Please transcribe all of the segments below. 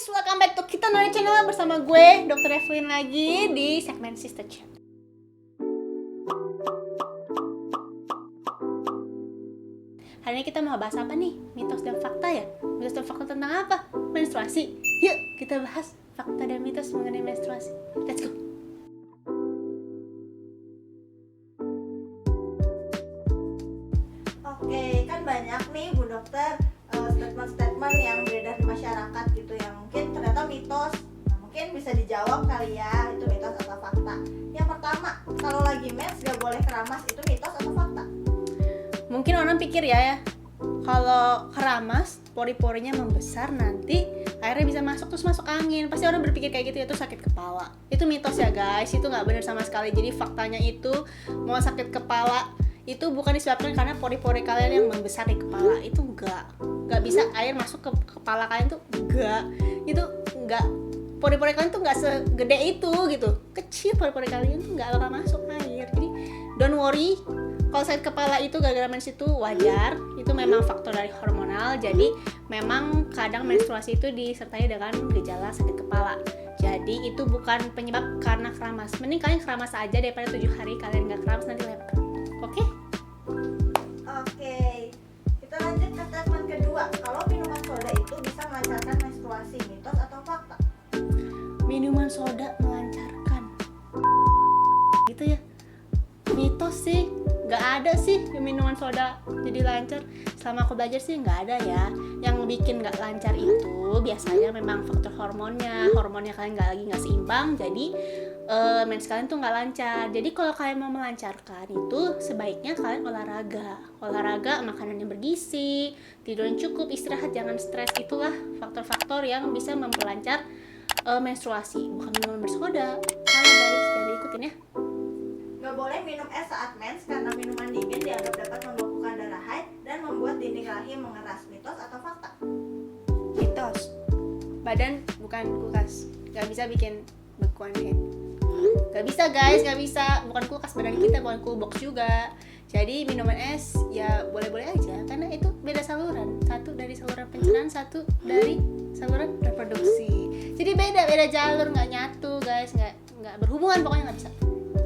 guys, welcome back to Kita Nari Channel bersama gue, Dr. Evelyn lagi di segmen Sister Chat. Hari ini kita mau bahas apa nih? Mitos dan fakta ya? Mitos dan fakta tentang apa? Menstruasi. Yuk, kita bahas fakta dan mitos mengenai menstruasi. Let's go! Oke, kan banyak nih Bu Dokter statement-statement yang beredar di masyarakat gitu yang mungkin ternyata mitos. Nah, mungkin bisa dijawab kali ya, itu mitos atau fakta. Yang pertama, kalau lagi mens gak boleh keramas, itu mitos atau fakta? Mungkin orang pikir ya, kalau keramas, pori-porinya membesar, nanti airnya bisa masuk, terus masuk angin. Pasti orang berpikir kayak gitu ya, itu sakit kepala. Itu mitos ya guys, itu gak benar sama sekali. Jadi faktanya itu, mau sakit kepala itu bukan disebabkan karena pori-pori kalian yang membesar di kepala. Itu nggak bisa air masuk ke kepala kalian tuh nggak, pori-pori kalian tuh nggak segede itu gitu, kecil pori-pori kalian tuh nggak bakal masuk air. Jadi don't worry, kalau sakit kepala itu gara-gara mens itu wajar, itu memang faktor dari hormonal. Jadi memang kadang menstruasi itu disertai dengan gejala sakit kepala. Jadi itu bukan penyebab karena keramas. Mending kalian keramas aja daripada 7 hari kalian nggak keramas nanti lepek. Oke? Oke, kita lanjut ke statement kedua. Kalau minuman soda itu bisa melancarkan menstruasi, mitos atau fakta? Minuman soda melancarkan, gitu ya? Mitos sih, nggak ada sih minuman soda jadi lancar. Selama aku belajar sih nggak ada ya. Yang bikin nggak lancar itu biasanya memang faktor hormonnya kalian nggak seimbang, jadi mens kalian tuh nggak lancar. Jadi kalau kalian mau melancarkan itu sebaiknya kalian olahraga, makanan yang bergizi, tidur yang cukup, istirahat, jangan stres. Itulah faktor-faktor yang bisa memperlancar menstruasi, bukan minuman bersoda. Salah guys, jangan diikutin ya. Gak boleh minum es saat mens karena minuman dingin dianggap dapat membekukan darah haid dan membuat dinding rahim mengeras, mitos atau fakta? Mitos. Badan bukan kulkas, nggak bisa bikin bekuan haid. Gak bisa guys, gak bisa. Bukan kulkas badan kita, bukan coolbox juga. Jadi minuman es ya boleh-boleh aja, karena itu beda saluran. Satu dari saluran pencernaan, satu dari saluran reproduksi. Jadi beda jalur, nggak nyatu guys, nggak berhubungan, pokoknya nggak bisa.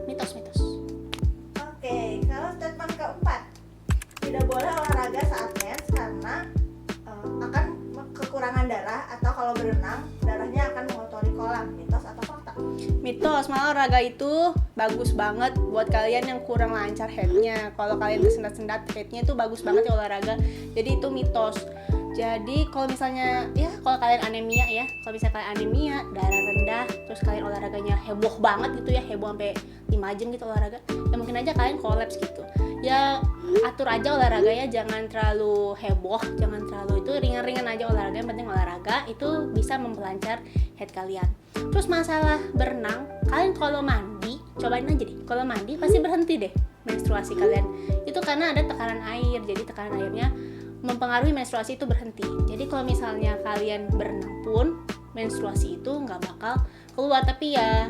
Mitos. Oke, kalau statement keempat, tidak boleh olahraga saat mens karena akan kekurangan darah, atau kalau berenang darahnya akan mengotori kolam, mitos atau fakta? Mitos, malah olahraga itu bagus banget buat kalian yang kurang lancar headnya. Kalau kalian bersendat-sendat headnya itu bagus banget ya olahraga. Jadi itu mitos. Jadi kalau misalnya kalau kalian anemia, darah rendah, terus kalian olahraganya heboh banget gitu ya, heboh sampai 5 jam gitu olahraga, ya mungkin aja kalian kolaps gitu. Ya atur aja olahraganya, jangan terlalu heboh, jangan terlalu itu, ringan-ringan aja olahraga. Yang penting olahraga itu bisa memperlancar head kalian. Terus masalah berenang, kalian kalau mandi, cobain aja deh, kalau mandi pasti berhenti deh menstruasi kalian. Itu karena ada tekanan air, jadi tekanan airnya mempengaruhi menstruasi itu berhenti. Jadi kalau misalnya kalian berenang pun menstruasi itu nggak bakal keluar. Tapi ya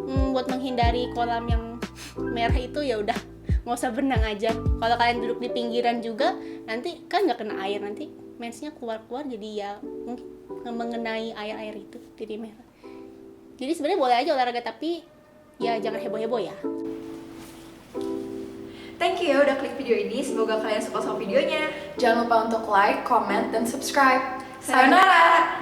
buat menghindari kolam yang merah itu ya udah nggak usah berenang aja. Kalau kalian duduk di pinggiran juga nanti kan nggak kena air, nanti mensnya keluar jadi ya mungkin mengenai air itu jadi merah. Jadi sebenarnya boleh aja olahraga, tapi ya jangan heboh-heboh ya. Thank you ya udah klik video ini, semoga kalian suka sama videonya. Jangan lupa untuk like, comment, dan subscribe. Sayonara!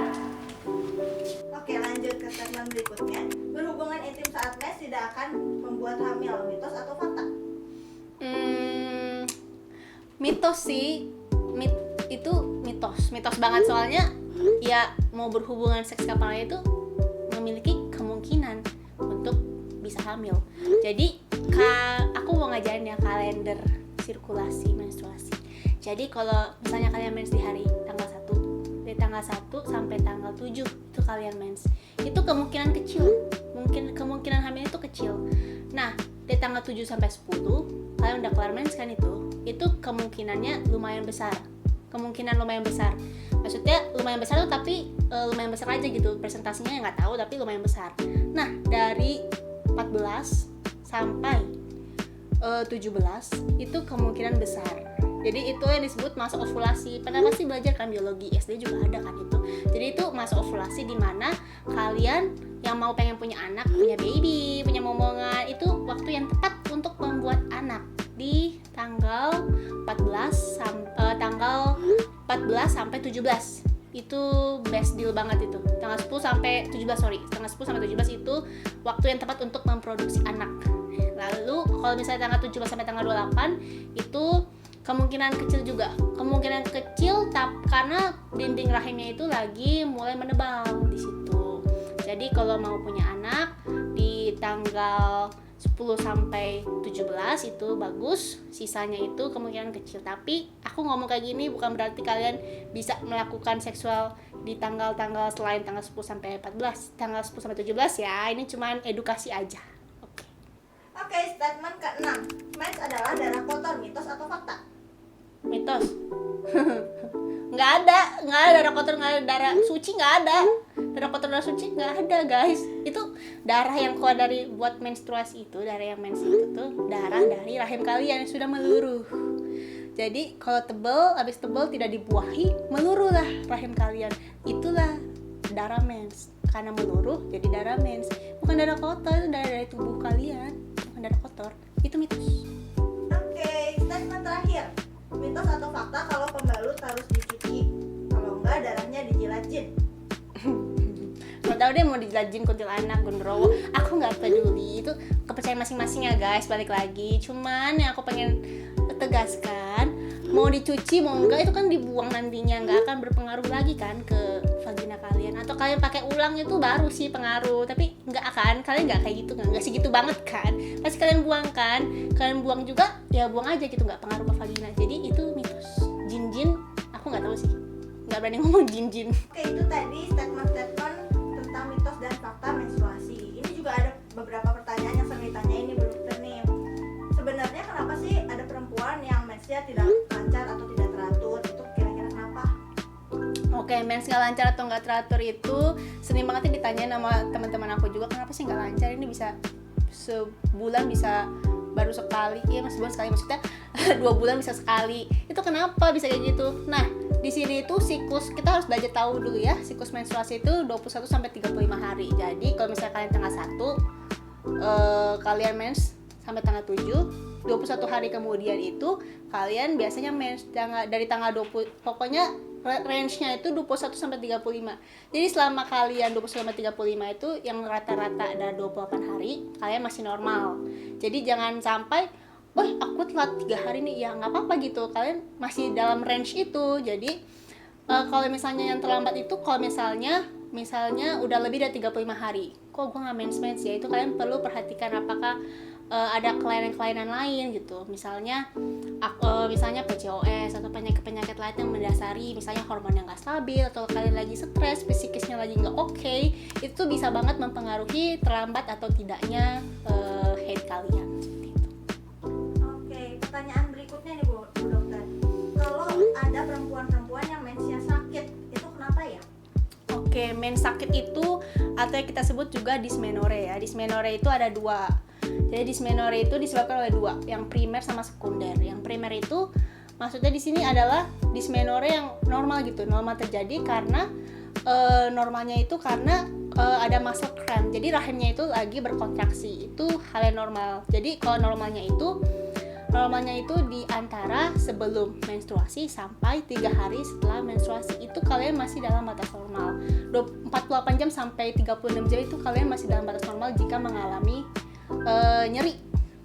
Oke, lanjut ke statement berikutnya. Berhubungan intim saat mens tidak akan membuat hamil, mitos atau fakta? Mitos sih. Itu mitos banget, soalnya ya mau berhubungan seks kapan itu memiliki kemungkinan untuk bisa hamil. Jadi aku mau ngajarin ya kalender sirkulasi menstruasi. Jadi kalau misalnya kalian mens di hari tanggal 1, dari tanggal 1 sampai tanggal 7 itu kalian mens, itu kemungkinan kecil, kemungkinan hamil itu kecil. Nah, dari tanggal 7 sampai 10 kalian udah kelar mens kan, itu kemungkinannya lumayan besar. Maksudnya lumayan besar tuh, tapi lumayan besar aja gitu, presentasinya nggak tahu tapi lumayan besar. Nah, dari 14 sampai 17 itu kemungkinan besar. Jadi itu yang disebut masa ovulasi. Pernah pasti belajar kan biologi SD juga ada kan itu. Jadi itu masa ovulasi di mana kalian yang mau pengen punya anak, punya baby, punya momongan, itu waktu yang tepat untuk membuat anak di tanggal 14 sampai 17. Itu best deal banget itu. Tanggal 10 sampai 17, Tanggal 10 sampai 17 itu waktu yang tepat untuk memproduksi anak. Lalu kalau misalnya tanggal 17 sampai tanggal 28 itu kemungkinan kecil juga. Kemungkinan kecil karena dinding rahimnya itu lagi mulai menebal di situ. Jadi kalau mau punya anak di tanggal 10 sampai 17 itu bagus, sisanya itu kemungkinan kecil. Tapi aku ngomong kayak gini bukan berarti kalian bisa melakukan seksual di tanggal-tanggal selain tanggal 10 sampai 14, tanggal 10 sampai 17 ya. Ini cuman edukasi aja. Oke, statement ke-6. Mens adalah darah kotor, mitos atau fakta? Mitos. nggak ada darah kotor, nggak ada darah suci, nggak ada darah kotor, darah suci nggak ada guys. Itu darah yang keluar dari buat menstruasi itu, darah yang mens itu tuh darah dari rahim kalian yang sudah meluruh. Jadi kalau habis tebal tidak dibuahi, meluruhlah rahim kalian, itulah darah mens. Karena meluruh jadi darah mens, bukan darah kotor. Itu darah dari tubuh kalian, bukan darah kotor. Itu mitos. Oke, statement terakhir. Mitos atau fakta kalau pembalut harus dicuci? Kalau enggak darahnya dijilat jin? Gak tau deh mau dijelasin kuntilanak, gondrowo, aku nggak peduli, itu kepercayaan masing-masing ya guys. Balik lagi, cuman yang aku pengen tegaskan, mau dicuci mau enggak itu kan dibuang nantinya, nggak akan berpengaruh lagi kan ke vagina kalian. Atau kalian pakai ulang itu baru sih pengaruh, tapi nggak akan, kalian nggak kayak gitu, nggak segitu banget kan, pasti kalian buang kan. Kalian buang juga ya buang aja gitu, nggak pengaruh ke vagina. Jadi itu mitos. Jin aku nggak tahu sih, nggak berani ngomong jin. Oke, itu tadi statement-statement tentang mitos dan fakta menstruasi. Ini juga ada beberapa pertanyaan yang sering ditanyain nih Bu Dokter nih. Sebenarnya kenapa sih ada perempuan yang mensnya tidak lancar atau tidak teratur? Itu kira-kira kenapa? Oke, mens nggak lancar atau nggak teratur itu sering banget nih ditanyain sama teman-teman aku juga, kenapa sih nggak lancar, ini bisa sebulan bisa baru sekali, iya mas sebulan sekali, maksudnya 2 bulan bisa sekali, itu kenapa bisa kayak gitu? Nah di sini itu siklus, kita harus belajar tahu dulu ya, siklus menstruasi itu 21 sampai 35 hari. Jadi kalau misalnya kalian tanggal 1 kalian mens sampai tanggal 7, 21 hari kemudian itu kalian biasanya mens dari tanggal 20, pokoknya range-nya itu 21 sampai 35. Jadi selama kalian 21 sampai 35 itu yang rata-rata ada 28 hari, kalian masih normal. Jadi jangan sampai aku telat 3 hari nih, ya nggak apa-apa gitu, kalian masih dalam range itu. Jadi kalau misalnya yang terlambat itu kalau misalnya udah lebih dari 35 hari, kok gue nggak mens ya, itu kalian perlu perhatikan apakah ada kelainan-kelainan lain gitu, misalnya PCOS atau penyakit-penyakit lain yang mendasari, misalnya hormon yang nggak stabil, atau kalian lagi stres, psikisnya lagi nggak oke, itu bisa banget mempengaruhi terlambat atau tidaknya head kalian. Oke, pertanyaan berikutnya nih Bu Dokter. Kalau ada perempuan-perempuan yang mensnya sakit, itu kenapa ya? Oke, mens sakit itu atau yang kita sebut juga dysmenorrhea ya. Dysmenorrhea itu ada 2. Jadi dysmenorrhea itu disebabkan oleh 2, yang primer sama sekunder. Yang primer itu maksudnya di sini adalah dysmenorrhea yang normal gitu, normal terjadi karena normalnya itu karena ada muscle cramp. Jadi rahimnya itu lagi berkontraksi. Itu hal yang normal. Jadi kalau normalnya itu di antara sebelum menstruasi sampai 3 hari setelah menstruasi, itu kalian masih dalam batas normal. 48 jam sampai 36 jam itu kalian masih dalam batas normal jika mengalami nyeri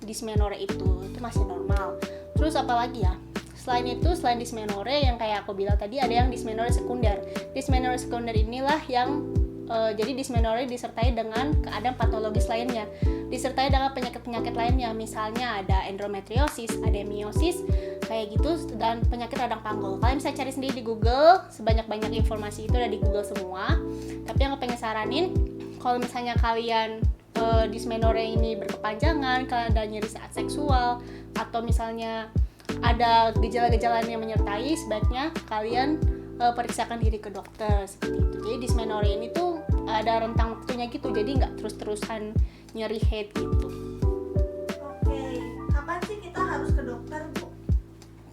dysmenorrhea itu masih normal. Terus apalagi ya? Selain dysmenorrhea yang kayak aku bilang tadi, ada yang dysmenorrhea sekunder. Dysmenorrhea sekunder inilah yang jadi dysmenorrhea disertai dengan keadaan patologis lainnya, disertai dengan penyakit-penyakit lainnya, misalnya ada endometriosis, adenomyosis, kayak gitu, dan penyakit radang panggul. Kalian bisa cari sendiri di Google, sebanyak-banyak informasi itu ada di Google semua. Tapi yang aku pengen saranin, kalau misalnya kalian dysmenorrhea ini berkepanjangan, kalian ada nyeri saat seksual, atau misalnya ada gejala-gejala yang menyertai, sebaiknya kalian periksakan diri ke dokter seperti itu. Jadi dysmenorrhea ini tuh ada rentang waktunya gitu, jadi nggak terus-terusan nyeri head gitu. Oke, kapan sih kita harus ke dokter Bu?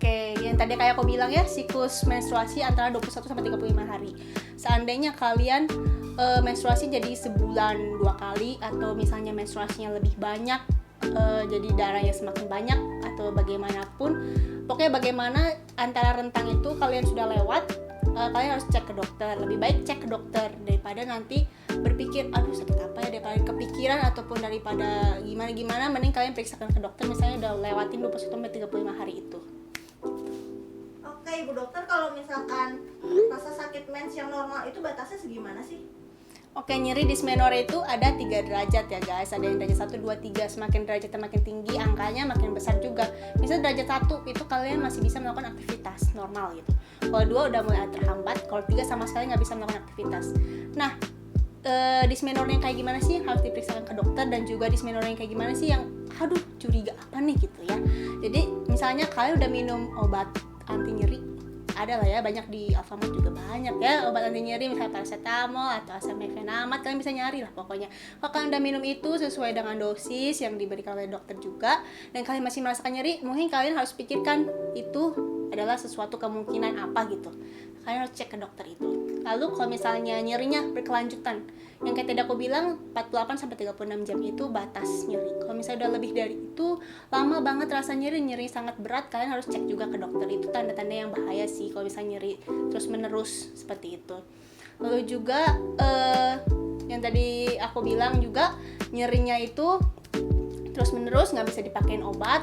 Oke, yang tadi kayak aku bilang ya, siklus menstruasi antara 21 sampai 35 hari. Seandainya kalian menstruasi jadi sebulan 2 kali, atau misalnya menstruasinya lebih banyak, jadi darahnya semakin banyak, atau bagaimanapun, pokoknya bagaimana antara rentang itu kalian sudah lewat, kalian harus cek ke dokter. Lebih baik cek ke dokter daripada nanti berpikir, aduh sakit apa ya, daripada kepikiran ataupun daripada gimana-gimana, mending kalian periksakan ke dokter misalnya udah lewatin 21 sampai 35 hari itu. Oke Ibu Dokter, kalau misalkan rasa sakit mens yang normal itu batasnya segimana sih? Oke, nyeri dysmenorrhea itu ada 3 derajat ya guys. Ada yang derajat 1, 2, 3. Semakin derajatnya makin tinggi, angkanya makin besar juga. Misalnya derajat 1 itu kalian masih bisa melakukan aktivitas normal gitu. Kalau 2 udah mulai terhambat, kalau 3 sama sekali nggak bisa melakukan aktivitas. Nah, dysmenorrhea yang kayak gimana sih? Harus diperiksakan ke dokter. Dan juga dysmenorrhea yang kayak gimana sih yang aduh curiga apa nih gitu ya. Jadi misalnya kalian udah minum obat anti nyeri, ada lah ya, banyak di Alfamart juga banyak ya obat anti nyeri, misalnya paracetamol atau acetaminophen, kalian bisa nyari lah pokoknya. Kalau kalian udah minum itu sesuai dengan dosis yang diberikan oleh dokter juga, dan kalian masih merasakan nyeri, mungkin kalian harus pikirkan itu adalah sesuatu kemungkinan apa gitu. Kalian harus cek ke dokter itu. Lalu kalau misalnya nyerinya berkelanjutan, yang kayak tadi aku bilang 48 sampai 36 jam itu batas nyeri. Kalau misalnya udah lebih dari itu, lama banget rasa nyeri sangat berat, kalian harus cek juga ke dokter. Itu tanda-tanda yang bahaya sih kalau misalnya nyeri terus menerus seperti itu. Lalu juga yang tadi aku bilang juga, nyerinya itu terus menerus, nggak bisa dipakein obat.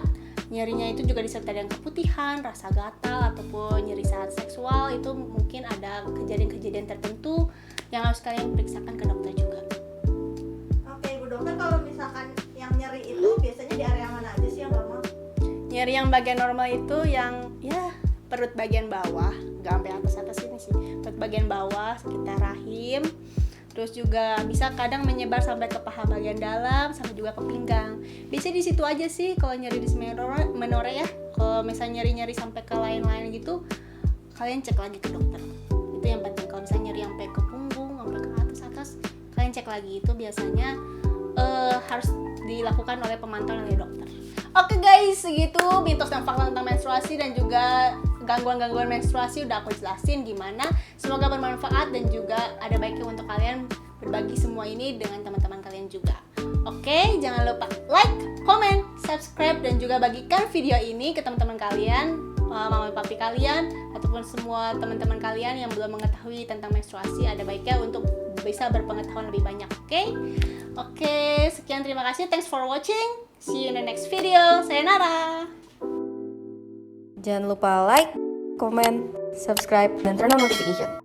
Nyerinya itu juga disertai dengan keputihan, rasa gatal, ataupun nyeri saat seksual. Itu mungkin ada kejadian-kejadian tertentu yang harus kalian periksakan ke dokter juga. Oke Ibu Dokter, kalau misalkan yang nyeri itu biasanya di area mana aja sih yang normal? Nyeri yang bagian normal itu yang ya perut bagian bawah, nggak sampai atas ini sih. Perut bagian bawah sekitar rahim. Terus juga bisa kadang menyebar sampai ke paha bagian dalam, sampai juga ke pinggang. Biasanya di situ aja sih kalau nyeri dysmenorrhea ya. Kalau misalnya nyeri sampai ke lain-lain gitu, kalian cek lagi ke dokter. Itu yang penting. Kalau misalnya nyeri sampai ke punggung, sampai ke atas, kalian cek lagi. Itu biasanya harus dilakukan oleh pemantauan oleh dokter. Oke guys, segitu mitos dan fakta tentang menstruasi dan juga gangguan-gangguan menstruasi udah aku jelasin gimana. Semoga bermanfaat dan juga ada baiknya untuk kalian berbagi semua ini dengan teman-teman kalian juga. Oke, jangan lupa like, comment, subscribe, dan juga bagikan video ini ke teman-teman kalian, mama papi kalian, ataupun semua teman-teman kalian yang belum mengetahui tentang menstruasi. Ada baiknya untuk bisa berpengetahuan lebih banyak. Oke, sekian, terima kasih. Thanks for watching. See you in the next video. Sayonara. Jangan lupa like, comment, subscribe, dan turn on notification.